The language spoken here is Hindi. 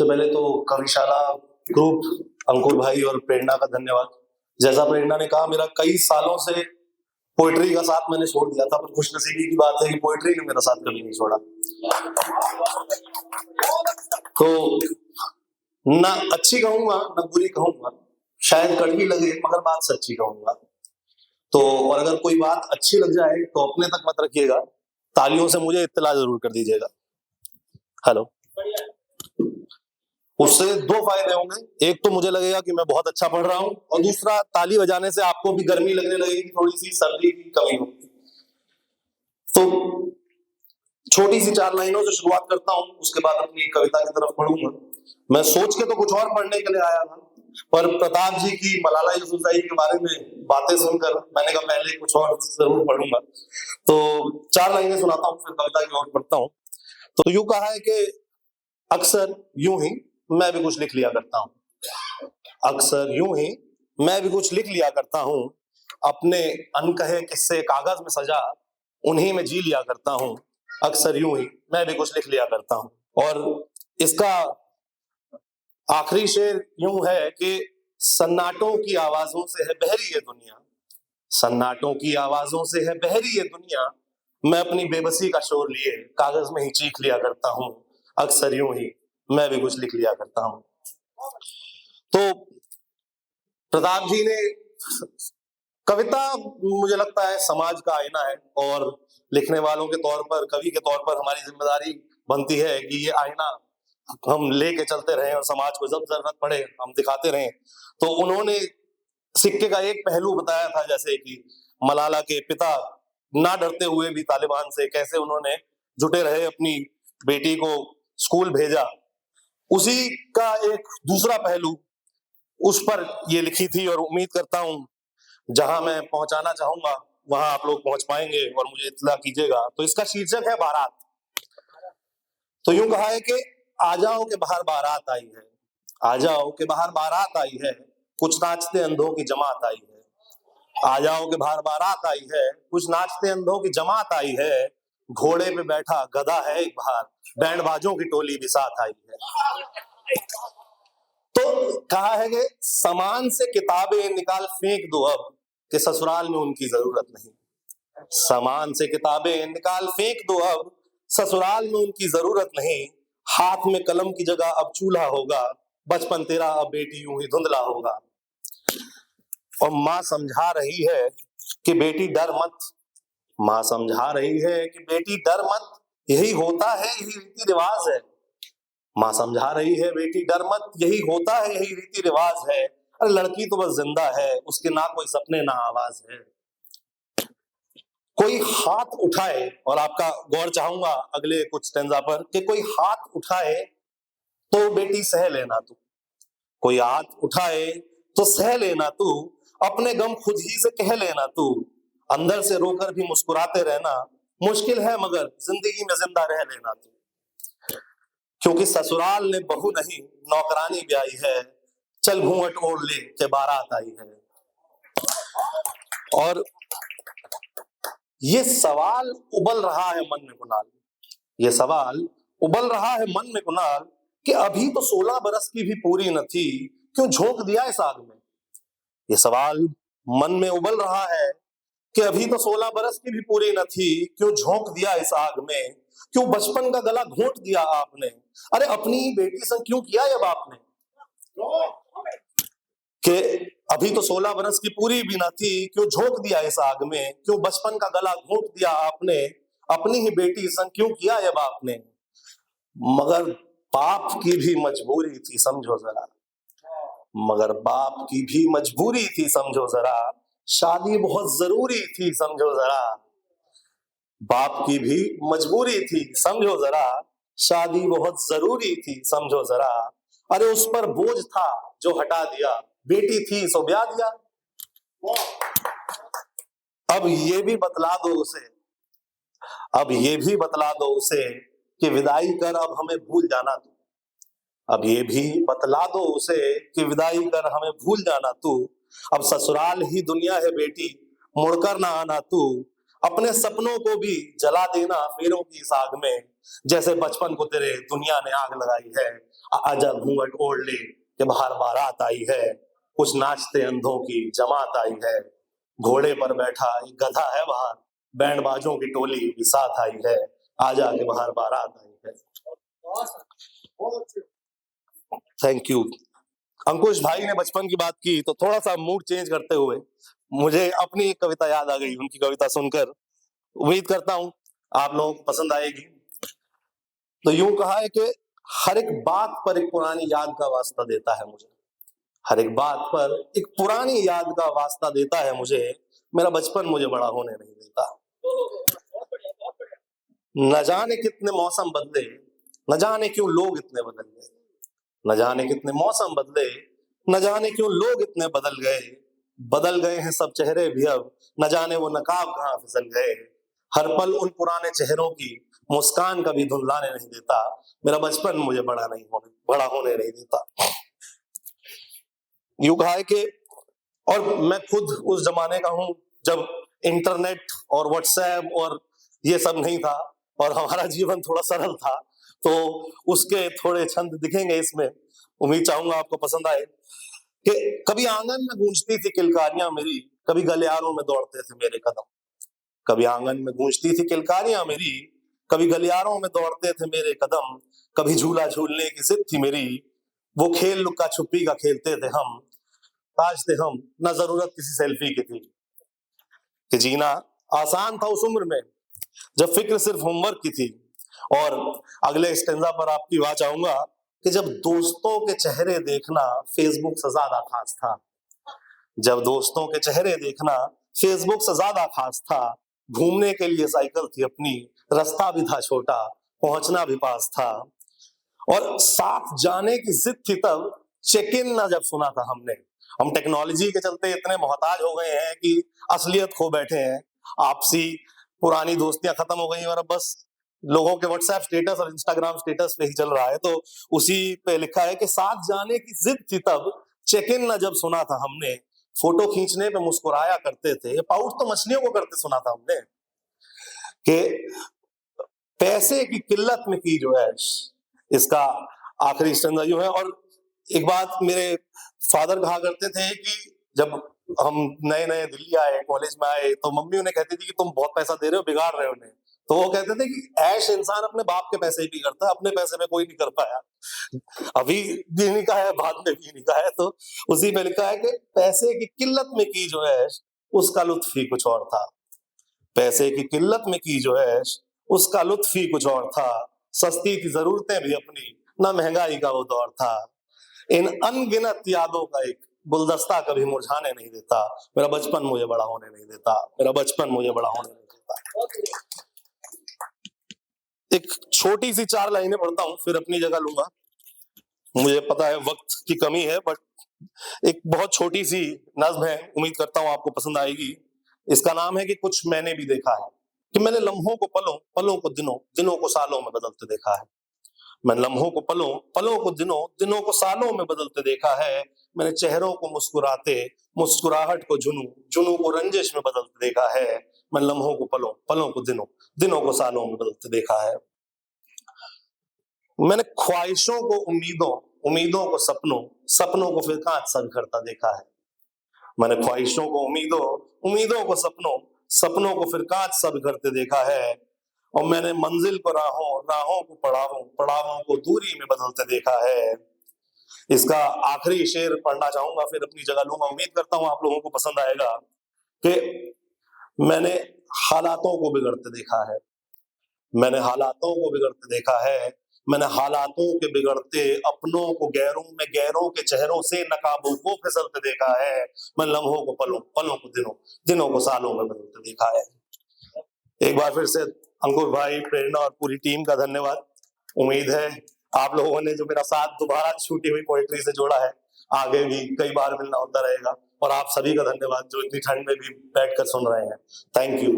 सबसे पहले तो कविशाला ग्रुप, अंकुर भाई और प्रेरणा का धन्यवाद। जैसा प्रेरणा ने कहा, मेरा कई सालों से पोएट्री का साथ मैंने छोड़ दिया था, पर खुशनसीबी की बात है कि पोएट्री ने मेरा साथ कभी नहीं छोड़ा। तो ना अच्छी कहूंगा ना बुरी कहूंगा, शायद कड़वी लगे मगर बात सच्ची कहूंगा। तो और अगर कोई बात अच्छी लग जाए तो अपने तक मत रखिएगा, तालियों से मुझे इत्तला जरूर कर दीजिएगा। हेलो। उससे दो फायदे होंगे, एक तो मुझे लगेगा कि मैं बहुत अच्छा पढ़ रहा हूं, और दूसरा ताली बजाने से आपको भी गर्मी लगने लगेगी, थोड़ी सी सर्दी की कमी होगी। तो छोटी सी 4 लाइनों से शुरुआत करता हूं, उसके बाद अपनी कविता की तरफ बढ़ूंगा। मैं सोच के तो कुछ और पढ़ने के लिए आया था, पर प्रताप जी की मलाला यूसुफजई के बारे में बातें सुनकर मैंने कहा पहले कुछ और जरूर पढ़ूंगा। तो 4 लाइनें सुनाता हूं, फिर कविता की ओर बढ़ता हूं। तो यूं कहा है कि अक्सर यूं ही मैं भी कुछ लिख लिया करता हूं, अक्सर यूं ही मैं भी कुछ लिख लिया करता हूं, अपने अनकहे किस्से कागज में सजा उन्हीं में जी लिया करता हूं, अक्सर यूं ही मैं भी कुछ लिख लिया करता हूं। और इसका आखिरी शेर यूं है कि सन्नाटों की आवाजों से है बहरी ये दुनिया, सन्नाटों की आवाजों से है बहरी ये दुनिया, मैं अपनी बेबसी का शोर लिए कागज में ही चीख लिया करता हूं, अक्सर यूं ही मैं भी कुछ लिख लिया करता हूं। तो प्रताप जी ने, कविता मुझे लगता है समाज का आईना है, और लिखने वालों के तौर पर, कवि के तौर पर हमारी जिम्मेदारी बनती है कि ये आईना हम लेके चलते रहें और समाज को जब जरूरत पड़े हम दिखाते रहें। तो उन्होंने सिक्के का एक पहलू बताया था, जैसे कि मलाला के पिता ना डरते हुए भी तालिबान से कैसे उन्होंने जुटे रहे, अपनी बेटी को स्कूल भेजा। उसी का एक दूसरा पहलू उस पर ये लिखी थी, और उम्मीद करता हूं जहां मैं पहुंचाना चाहूंगा वहां आप लोग पहुंच पाएंगे और मुझे इत्तला कीजिएगा। तो इसका शीर्षक है बारात। तो यूं कहा है कि आ जाओ के बाहर बारात आई है, आ जाओ के बाहर बारात आई है, कुछ नाचते अंधों की जमात आई है, आ जाओ के बाहर बारात आई है, कुछ नाचते अंधों की जमात आई है, घोड़े पे बैठा गधा है एक बाहर, बैंड बाजों की टोली भी साथ आई है। तो कहा है कि सामान से किताबें निकाल फेंक दो अब, कि ससुराल में उनकी जरूरत नहीं, सामान से किताबें निकाल फेंक दो अब, ससुराल में उनकी जरूरत नहीं, हाथ में कलम की जगह अब चूल्हा होगा, बचपन तेरा अब बेटी यूं ही धुंधला होगा। और माँ समझा रही है कि बेटी डर मत, माँ समझा रही है कि बेटी डर मत, यही होता है यही रीति रिवाज है, माँ समझा रही है बेटी डर मत, यही होता है यही रीति रिवाज है, अरे लड़की तो बस जिंदा है, उसके ना कोई सपने ना आवाज है। कोई हाथ उठाए, और आपका गौर चाहूंगा अगले कुछ स्टेंजा पर, कि कोई हाथ उठाए तो बेटी सह लेना तू, कोई हाथ उठाए तो सह लेना तू, अपने गम खुद ही से कह लेना तू, अंदर से रोकर भी मुस्कुराते रहना, मुश्किल है मगर जिंदगी में जिंदा रह लेना तू, क्योंकि ससुराल ने बहू नहीं नौकरानी ब्याई है, चल घूंघट ओढ़ ले के बारात आई है। और ये सवाल उबल रहा है मन में कुणाल, ये सवाल उबल रहा है मन में कुणाल, कि अभी तो 16 बरस की भी पूरी न थी, क्यों झोंक दिया इस आग में। ये सवाल मन में उबल रहा है कि अभी तो 16 बरस की भी पूरी न थी, क्यों झोंक दिया इस आग में, क्यों बचपन का गला घोंट दिया आपने, अरे अपनी ही बेटी संग क्यों किया ये बाप ने। कि अभी तो 16 बरस की पूरी भी ना थी, क्यों झोंक दिया इस आग में, क्यों बचपन का गला घोंट दिया आपने, अपनी ही बेटी संग क्यों किया ये बाप ने। मगर बाप की भी मजबूरी थी समझो जरा, मगर बाप की भी मजबूरी थी समझो जरा, शादी बहुत जरूरी थी समझो जरा, बाप की भी मजबूरी थी समझो जरा, शादी बहुत जरूरी थी समझो जरा, अरे उस पर बोझ था जो हटा दिया, बेटी थी सो ब्याह दिया। अब ये भी बतला दो उसे, अब ये भी बतला दो उसे, कि विदाई कर अब हमें भूल जाना तू, अब ये भी बतला दो उसे कि विदाई कर हमें भूल जाना तू, अब ससुराल ही दुनिया है बेटी मुड़कर ना आना तू, अपने सपनों को भी जला देना फेरों की इस आग में, जैसे बचपन को तेरे दुनिया ने आग लगाई है। आजा घूंघट ओढ़ ले कि बाहर बारात आई है, कुछ नाचते अंधों की जमात आई है। घोड़े पर बैठा एक गधा है बाहर, बैंड बाजों की टोली भी साथ आई है। आजा के बाहर बारात आई है। Thank you. अंकुश भाई ने बचपन की बात की तो थोड़ा सा मूड चेंज करते हुए मुझे अपनी एक कविता याद आ गई, उनकी कविता सुनकर। उम्मीद करता हूं आप लोगों को पसंद आएगी। तो यूं कहा है कि हर एक बात पर एक पुरानी याद का वास्ता देता है मुझे, हर एक बात पर एक पुरानी याद का वास्ता देता है मुझे, मेरा बचपन मुझे बड़ा होने नहीं देता। न जाने कितने मौसम बदले, न जाने क्यों लोग इतने बदल गए, न जाने कितने मौसम बदले, न जाने क्यों लोग इतने बदल गए हैं सब चेहरे भी अब, न जाने वो नकाब कहाँ फिसल गए। हर पल उन पुराने चेहरों की मुस्कान कभी धुंधलाने नहीं देता, मेरा बचपन मुझे बड़ा होने नहीं देता। यूं कहा है कि, और मैं खुद उस जमाने का हूं जब इंटरनेट और व्हाट्सएप और ये सब नहीं था और हमारा जीवन थोड़ा सरल था, तो उसके थोड़े छंद दिखेंगे इसमें। उम्मीद चाहूंगा आपको पसंद आए। कि कभी आंगन में गूंजती थी किलकारियां मेरी, कभी गलियारों में दौड़ते थे मेरे कदम। कभी आंगन में गूंजती थी किलकारियां मेरी, कभी गलियारों में दौड़ते थे मेरे कदम। कभी झूला झूलने की जिद थी मेरी, वो खेल लुक्का छुपी का खेलते थे हम। ताज थे हम, न जरूरत किसी सेल्फी की थी। कि जीना आसान था उस उम्र में जब फिक्र सिर्फ होमवर्क की थी। और अगले स्टेंजा पर आपकी बात चाहूंगा कि जब दोस्तों के चेहरे देखना फेसबुक से ज्यादा खास था। जब दोस्तों के चेहरे देखना फेसबुक से ज्यादा खास था। घूमने के लिए साइकिल थी अपनी, रास्ता भी था छोटा, पहुंचना भी पास था। और साथ जाने की जिद थी तब, चेक इन ना जब सुना था हमने। हम टेक्नोलॉजी के चलते इतने मोहताज हो गए हैं कि असलियत खो बैठे हैं। आपसी पुरानी दोस्तियां खत्म हो गई और अब बस लोगों के व्हाट्सएप स्टेटस और इंस्टाग्राम स्टेटस पे ही चल रहा है। तो उसी पे लिखा है कि साथ जाने की जिद थी तब, चेक इन ना जब सुना था हमने। फोटो खींचने पे मुस्कुराया करते थे, पाउट तो मछलियों को करते सुना था हमने। कि पैसे की किल्लत में की जो है, इसका आखिरी स्टेंजा जो है। और एक बात मेरे फादर कहा करते थे कि जब हम नए नए दिल्ली आए, कॉलेज में आए, तो मम्मी उन्हें कहती थी कि तुम बहुत पैसा दे रहे हो, बिगाड़ रहे हो उन्हें। तो वो कहते थे कि ऐश इंसान अपने बाप के पैसे ही भी करता है, अपने पैसे में कोई नहीं कर पाया। अभी भी नहीं कहा है, बाद में भी नहीं कहा है। तो उसी पे लिखा है कि पैसे की किल्लत में की जो ऐश, उसका लुत्फ ही कुछ और था। पैसे की किल्लत में की जो ऐश, उसका लुत्फ ही कुछ और था। सस्ती थी जरूरतें भी अपनी, ना महंगाई का वो दौर था। इन अनगिनत यादों का एक गुलदस्ता कभी मुरझाने नहीं देता, मेरा बचपन मुझे बड़ा होने नहीं देता, मेरा बचपन मुझे बड़ा होने नहीं देता। एक छोटी सी 4 लाइनें पढ़ता हूं, फिर अपनी जगह लूंगा। मुझे पता है वक्त की कमी है, बट एक बहुत छोटी सी नज्म है, उम्मीद करता हूं आपको पसंद आएगी। इसका नाम है कि कुछ मैंने भी देखा है। कि मैंने लम्हों को पलों, पलों को दिनों, दिनों को सालों में बदलते देखा है। मैंने लम्हों को पलों, पलों को दिनों, दिनों को सालों में बदलते देखा है। मैंने चेहरों को मुस्कुराते, मुस्कुराहट को जुनूं, जुनूं को रंजिश में बदलते देखा है। मैंने लम्हों को पलों, पलों को दिनों, दिनों को सालों में बदलते देखा है। मैंने ख्वाहिशों को उम्मीदों, उम्मीदों को सपनों, सपनों को फिर कांच सा बिखरता देखा है। मैंने ख्वाहिशों को उम्मीदों, उम्मीदों को सपनों, सपनों को फिर कांच सा बिखरते देखा है। और मैंने मंजिल को राहों, राहों को पड़ावों, पड़ावों को दूरी में बदलते देखा है। इसका आखिरी शेर पढ़ना चाहूंगा, फिर अपनी जगह लूंगा। उम्मीद करता हूं आप लोगों को पसंद आएगा। कि मैंने हालातों को बिगड़ते देखा है, मैंने हालातों को बिगड़ते देखा है। मैंने हालातों के बिगड़ते अपनों को गैरों में, गैरों के चेहरों से नकाबों को फिसलते देखा है। मैं लम्हों को पलों, पलों को दिनों, दिनों को सालों में बदलते देखा है। एक बार फिर से अंकुर भाई, प्रेरणा और पूरी टीम का धन्यवाद। उम्मीद है आप लोगों ने जो मेरा साथ दोबारा छूटी हुई पोएट्री से जोड़ा है, आगे भी कई बार मिलना होता रहेगा। और आप सभी का धन्यवाद जो इतनी ठंड में भी बैठकर सुन रहे हैं। Thank you.